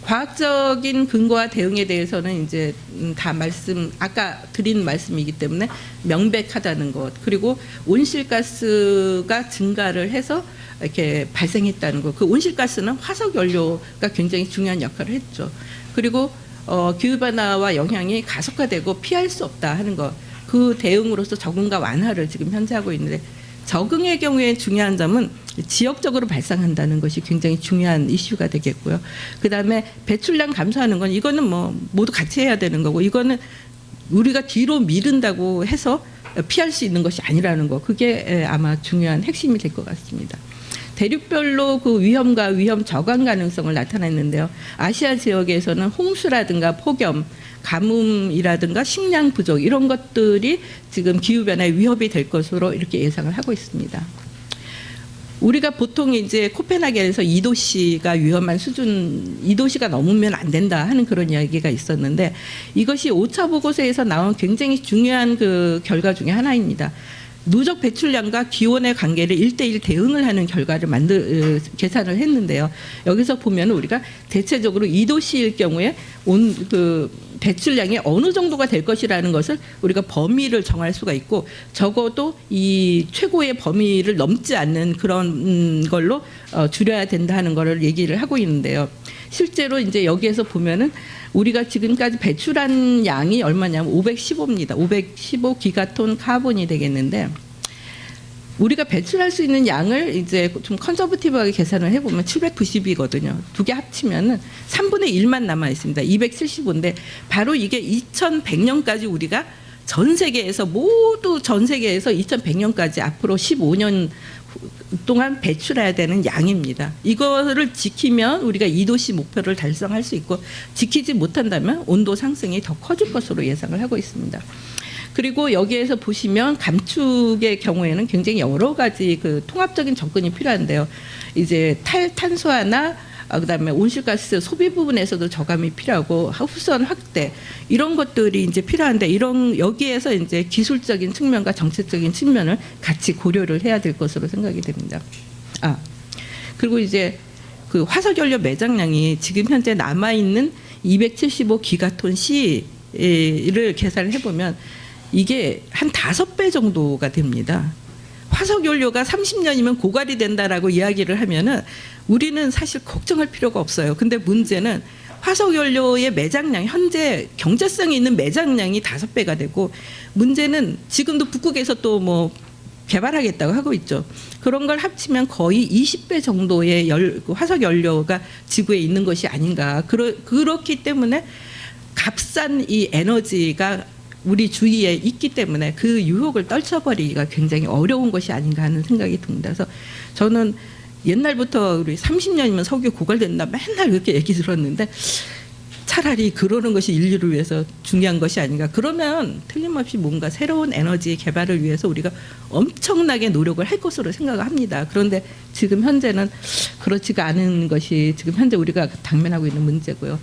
과학적인 근거와 대응에 대해서는 이제 다 아까 드린 말씀이기 때문에 명백하다는 것, 그리고 온실가스가 증가를 해서 이렇게 발생했다는 것, 그 온실가스는 화석 연료가 굉장히 중요한 역할을 했죠. 그리고 기후변화와 영향이 가속화되고 피할 수 없다 하는 것, 그 대응으로서 적응과 완화를 지금 현재 하고 있는데 적응의 경우에 중요한 점은 지역적으로 발생한다는 것이 굉장히 중요한 이슈가 되겠고요. 그다음에 배출량 감소하는 건 이거는 뭐 모두 같이 해야 되는 거고 이거는 우리가 뒤로 미룬다고 해서 피할 수 있는 것이 아니라는 거, 그게 아마 중요한 핵심이 될 것 같습니다. 대륙별로 그 위험과 위험 저감 가능성을 나타냈는데요. 아시아 지역에서는 홍수라든가 폭염, 가뭄이라든가 식량 부족 이런 것들이 지금 기후변화의 위협이 될 것으로 이렇게 예상을 하고 있습니다. 우리가 보통 이제 코펜하겐에서 2도씨가 위험한 수준, 2도씨가 넘으면 안 된다 하는 그런 이야기가 있었는데 이것이 5차 보고서에서 나온 굉장히 중요한 그 결과 중에 하나입니다. 누적 배출량과 기온의 관계를 1대1 대응을 하는 결과를 계산을 했는데요. 여기서 보면 우리가 대체적으로 2도씨일 경우에 배출량이 어느 정도가 될 것이라는 것을 우리가 범위를 정할 수가 있고, 적어도 이 최고의 범위를 넘지 않는 그런 걸로 줄여야 된다는 것을 얘기를 하고 있는데요. 실제로 이제 여기에서 보면은 우리가 지금까지 배출한 양이 얼마냐면 515입니다. 515 기가톤 카본이 되겠는데, 우리가 배출할 수 있는 양을 이제 좀 컨서버티브하게 계산을 해보면 790이거든요. 두 개 합치면은 3분의 1만 남아 있습니다. 275인데 바로 이게 2100년까지 우리가 전 세계에서 2100년까지 앞으로 15년 동안 배출해야 되는 양입니다. 이거를 지키면 우리가 2도씨 목표를 달성할 수 있고, 지키지 못한다면 온도 상승이 더 커질 것으로 예상을 하고 있습니다. 그리고 여기에서 보시면 감축의 경우에는 굉장히 여러 가지 통합적인 접근이 필요한데요. 이제 탈탄소화나 그다음에 온실가스 소비 부분에서도 저감이 필요하고 흡수원 확대, 이런 것들이 이제 필요한데, 여기에서 이제 기술적인 측면과 정책적인 측면을 같이 고려를 해야 될 것으로 생각이 됩니다. 그리고 이제 화석연료 매장량이 지금 현재 남아 있는 275 기가톤 C를 계산을 해보면 이게 한 5배 정도가 됩니다. 화석연료가 30년이면 고갈이 된다라고 이야기를 하면은 우리는 사실 걱정할 필요가 없어요. 근데 문제는 화석연료의 매장량, 현재 경제성이 있는 매장량이 5배가 되고, 문제는 지금도 북극에서 또 뭐 개발하겠다고 하고 있죠. 그런 걸 합치면 거의 20배 정도의 화석연료가 지구에 있는 것이 아닌가. 그렇기 때문에 값싼 이 에너지가 우리 주위에 있기 때문에 그 유혹을 떨쳐버리기가 굉장히 어려운 것이 아닌가 하는 생각이 듭니다. 그래서 저는 옛날부터 우리 30년이면 석유 고갈된다 맨날 그렇게 얘기 들었는데, 차라리 그러는 것이 인류를 위해서 중요한 것이 아닌가. 그러면 틀림없이 뭔가 새로운 에너지 개발을 위해서 우리가 엄청나게 노력을 할 것으로 생각을 합니다. 그런데 지금 현재는 그렇지가 않은 것이 지금 현재 우리가 당면하고 있는 문제고요.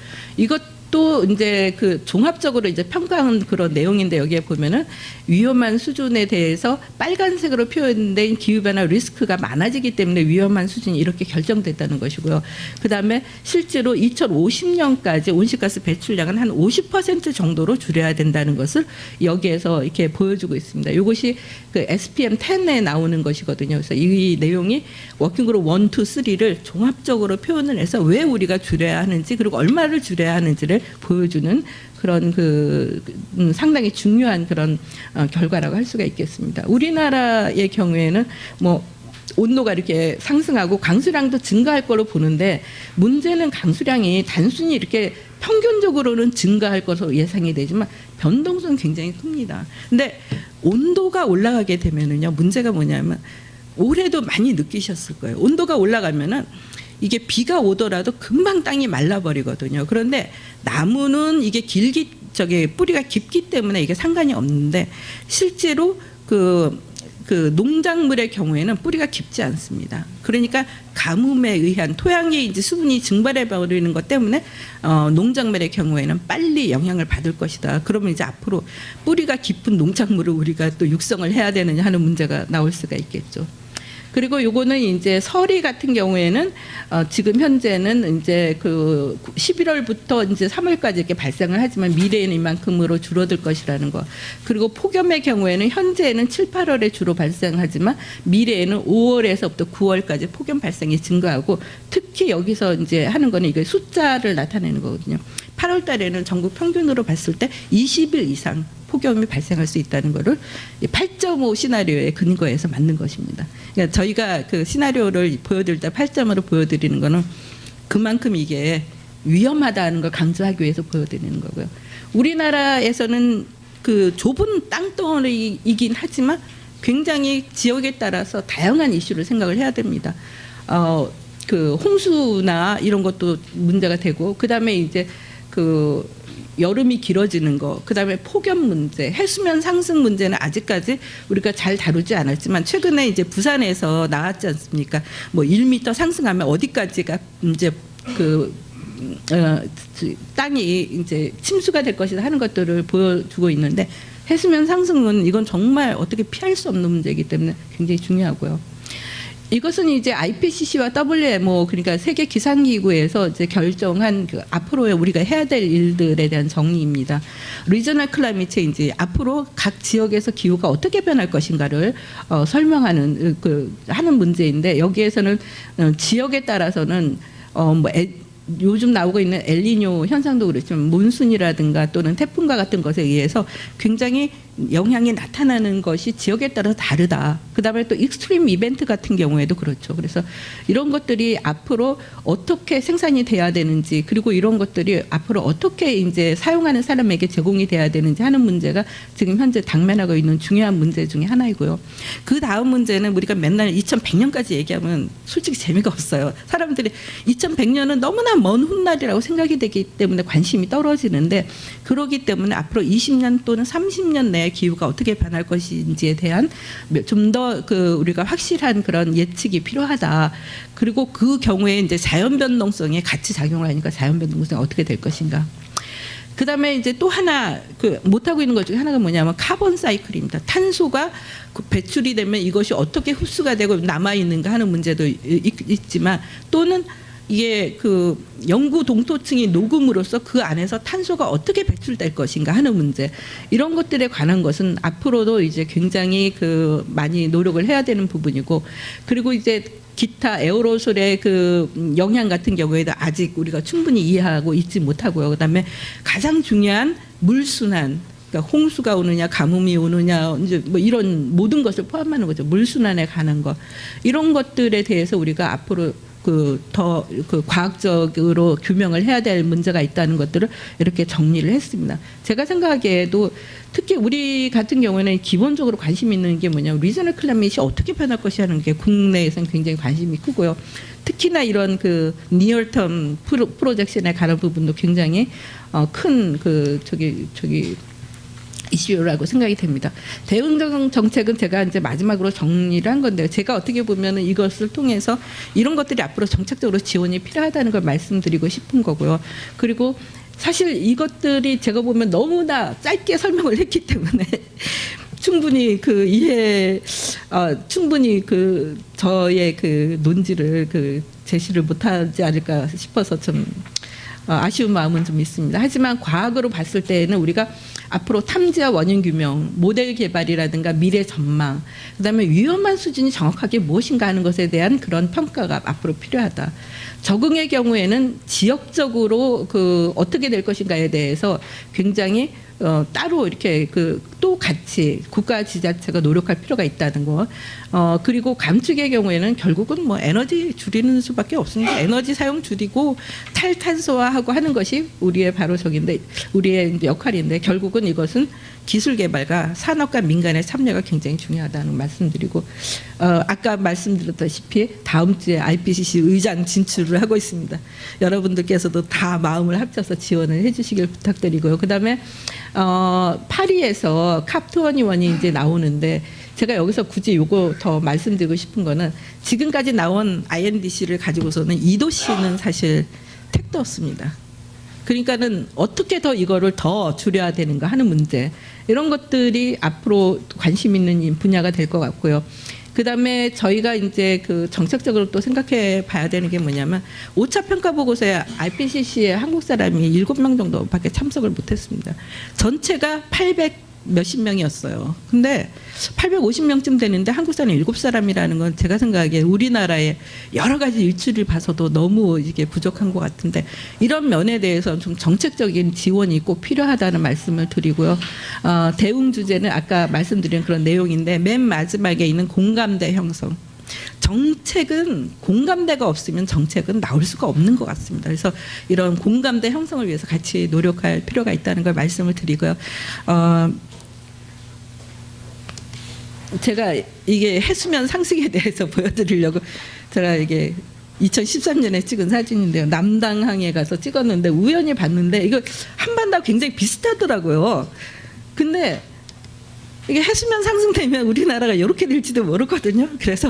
또 이제 종합적으로 이제 평가한 그런 내용인데, 여기에 보면은 위험한 수준에 대해서 빨간색으로 표현된 기후변화 리스크가 많아지기 때문에 위험한 수준이 이렇게 결정됐다는 것이고요. 그 다음에 실제로 2050년까지 온실가스 배출량은 한 50% 정도로 줄여야 된다는 것을 여기에서 이렇게 보여주고 있습니다. 이것이 SPM 10에 나오는 것이거든요. 그래서 이 내용이 워킹그룹 1, 2, 3를 종합적으로 표현을 해서 왜 우리가 줄여야 하는지, 그리고 얼마를 줄여야 하는지를 보여주는 그런 상당히 중요한 그런 결과라고 할 수가 있겠습니다. 우리나라의 경우에는 뭐 온도가 이렇게 상승하고 강수량도 증가할 거로 보는데, 문제는 강수량이 단순히 이렇게 평균적으로는 증가할 것으로 예상이 되지만 변동성은 굉장히 큽니다. 근데 온도가 올라가게 되면은요, 문제가 뭐냐면 올해도 많이 느끼셨을 거예요. 온도가 올라가면은 이게 비가 오더라도 금방 땅이 말라버리거든요. 그런데 나무는 이게 뿌리가 깊기 때문에 이게 상관이 없는데, 실제로 농작물의 경우에는 뿌리가 깊지 않습니다. 그러니까 가뭄에 의한 토양의 이제 수분이 증발해 버리는 것 때문에 농작물의 경우에는 빨리 영향을 받을 것이다. 그러면 이제 앞으로 뿌리가 깊은 농작물을 우리가 또 육성을 해야 되느냐 하는 문제가 나올 수가 있겠죠. 그리고 요거는 이제 서리 같은 경우에는 지금 현재는 이제 11월부터 이제 3월까지 이렇게 발생을 하지만 미래에는 이만큼으로 줄어들 것이라는 거. 그리고 폭염의 경우에는 현재는 7, 8월에 주로 발생하지만 미래에는 5월에서부터 9월까지 폭염 발생이 증가하고, 특히 여기서 이제 하는 거는 이게 숫자를 나타내는 거거든요. 8월 달에는 전국 평균으로 봤을 때 20일 이상 폭염이 발생할 수 있다는 것을 8.5 시나리오에 근거해서 만든 것입니다. 그러니까 저희가 그 시나리오를 보여드릴 때 8.5로 보여드리는 거는 그만큼 이게 위험하다는 걸 강조하기 위해서 보여드리는 거고요. 우리나라에서는 좁은 땅덩어리이긴 하지만 굉장히 지역에 따라서 다양한 이슈를 생각을 해야 됩니다. 홍수나 이런 것도 문제가 되고, 그 다음에 이제 여름이 길어지는 거, 그다음에 폭염 문제, 해수면 상승 문제는 아직까지 우리가 잘 다루지 않았지만 최근에 이제 부산에서 나왔지 않습니까? 뭐 1m 상승하면 어디까지가 이제 땅이 이제 침수가 될 것이다 하는 것들을 보여주고 있는데, 해수면 상승은 이건 정말 어떻게 피할 수 없는 문제이기 때문에 굉장히 중요하고요. 이것은 이제 IPCC와 WMO 그러니까 세계 기상기구에서 이제 결정한 그 앞으로 우리가 해야 될 일들에 대한 정리입니다. 리저널 클라이밋 체인지 앞으로 각 지역에서 기후가 어떻게 변할 것인가를 설명하는 하는 문제인데 여기에서는 지역에 따라서는 요즘 나오고 있는 엘니뇨 현상도 그렇지만 몬순이라든가 또는 태풍과 같은 것에 의해서 굉장히 영향이 나타나는 것이 지역에 따라서 다르다. 그다음에 또 익스트림 이벤트 같은 경우에도 그렇죠. 그래서 이런 것들이 앞으로 어떻게 생산이 돼야 되는지 그리고 이런 것들이 앞으로 어떻게 이제 사용하는 사람에게 제공이 돼야 되는지 하는 문제가 지금 현재 당면하고 있는 중요한 문제 중에 하나이고요. 그 다음 문제는 우리가 맨날 2100년까지 얘기하면 솔직히 재미가 없어요. 사람들이 2100년은 너무나 먼 훗날이라고 생각이 되기 때문에 관심이 떨어지는데 그러기 때문에 앞으로 20년 또는 30년 내에 기후가 어떻게 변할 것인지에 대한 좀 더 우리가 확실한 그런 예측이 필요하다. 그리고 그 경우에 이제 자연 변동성이 같이 작용을 하니까 자연 변동성이 어떻게 될 것인가. 그다음에 이제 또 하나 못하고 있는 것 중에 하나가 뭐냐면 카본 사이클입니다. 탄소가 배출이 되면 이것이 어떻게 흡수가 되고 남아 있는가 하는 문제도 있지만 또는 이게 영구 동토층이 녹음으로써 그 안에서 탄소가 어떻게 배출될 것인가 하는 문제 이런 것들에 관한 것은 앞으로도 이제 굉장히 많이 노력을 해야 되는 부분이고 그리고 이제 기타 에어로솔의 영향 같은 경우에도 아직 우리가 충분히 이해하고 있지 못하고요. 그다음에 가장 중요한 물순환 그러니까 홍수가 오느냐 가뭄이 오느냐 이제 뭐 이런 모든 것을 포함하는 거죠. 물순환에 관한 것 이런 것들에 대해서 우리가 앞으로 더 과학적으로 규명을 해야 될 문제가 있다는 것들을 이렇게 정리를 했습니다. 제가 생각하기에도 특히 우리 같은 경우에는 기본적으로 관심 있는 게 뭐냐면 리저널 클라이밋이 어떻게 변할 것이 하는 게 국내에서는 굉장히 관심이 크고요. 특히나 이런 니얼텀 프로젝션에 관한 부분도 굉장히 큰 이슈라고 생각이 됩니다. 대응 정책은 제가 이제 마지막으로 정리를 한 건데요. 제가 어떻게 보면은 이것을 통해서 이런 것들이 앞으로 정책적으로 지원이 필요하다는 걸 말씀드리고 싶은 거고요. 그리고 사실 이것들이 제가 보면 너무나 짧게 설명을 했기 때문에 충분히 충분히 저의 논지를 제시를 못하지 않을까 싶어서 좀 아쉬운 마음은 좀 있습니다. 하지만 과학으로 봤을 때에는 우리가 앞으로 탐지와 원인 규명, 모델 개발이라든가 미래 전망, 그다음에 위험한 수준이 정확하게 무엇인가 하는 것에 대한 그런 평가가 앞으로 필요하다. 적응의 경우에는 지역적으로 어떻게 될 것인가에 대해서 굉장히 따로 이렇게 또 같이 국가 지자체가 노력할 필요가 있다는 거. 그리고 감축의 경우에는 결국은 뭐 에너지 줄이는 수밖에 없습니다. 에너지 사용 줄이고 탈탄소화하고 하는 것이 우리의 바로 우리의 역할인데 결국은 이것은 기술 개발과 산업과 민간의 참여가 굉장히 중요하다는 말씀드리고 아까 말씀드렸다시피 다음 주에 IPCC 의장 진출을 하고 있습니다. 여러분들께서도 다 마음을 합쳐서 지원을 해주시길 부탁드리고요. 그다음에 파리에서 캅21이 이제 나오는데 제가 여기서 굳이 요거 더 말씀드리고 싶은 거는 지금까지 나온 INDC를 가지고서는 2도씨는 사실 택도 없습니다. 그러니까는 어떻게 더 이거를 더 줄여야 되는가 하는 문제 이런 것들이 앞으로 관심 있는 분야가 될 것 같고요. 그다음에 저희가 이제 정책적으로 또 생각해 봐야 되는 게 뭐냐면 5차 평가 보고서에 IPCC에 한국 사람이 7명 정도밖에 참석을 못했습니다. 전체가 800 몇십 명이었어요. 근데 850명쯤 되는데 한국 사람 7사람이라는 건 제가 생각하기에 우리나라의 여러 가지 일출을 봐서도 너무 이게 부족한 것 같은데 이런 면에 대해서 좀 정책적인 지원이 꼭 필요하다는 말씀을 드리고요. 대응 주제는 아까 말씀드린 그런 내용인데 맨 마지막에 있는 공감대 형성. 정책은 공감대가 없으면 정책은 나올 수가 없는 것 같습니다. 그래서 이런 공감대 형성을 위해서 같이 노력할 필요가 있다는 걸 말씀을 드리고요. 제가 이게 해수면 상승에 대해서 보여드리려고 제가 이게 2013년에 찍은 사진인데요. 남당항에 가서 찍었는데 우연히 봤는데 이거 한반도와 굉장히 비슷하더라고요. 근데 이게 해수면 상승되면 우리나라가 이렇게 될지도 모르거든요. 그래서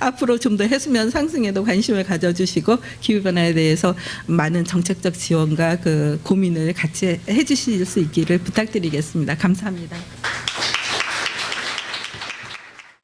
앞으로 좀 더 해수면 상승에도 관심을 가져주시고 기후변화에 대해서 많은 정책적 지원과 고민을 같이 해주실 수 있기를 부탁드리겠습니다. 감사합니다.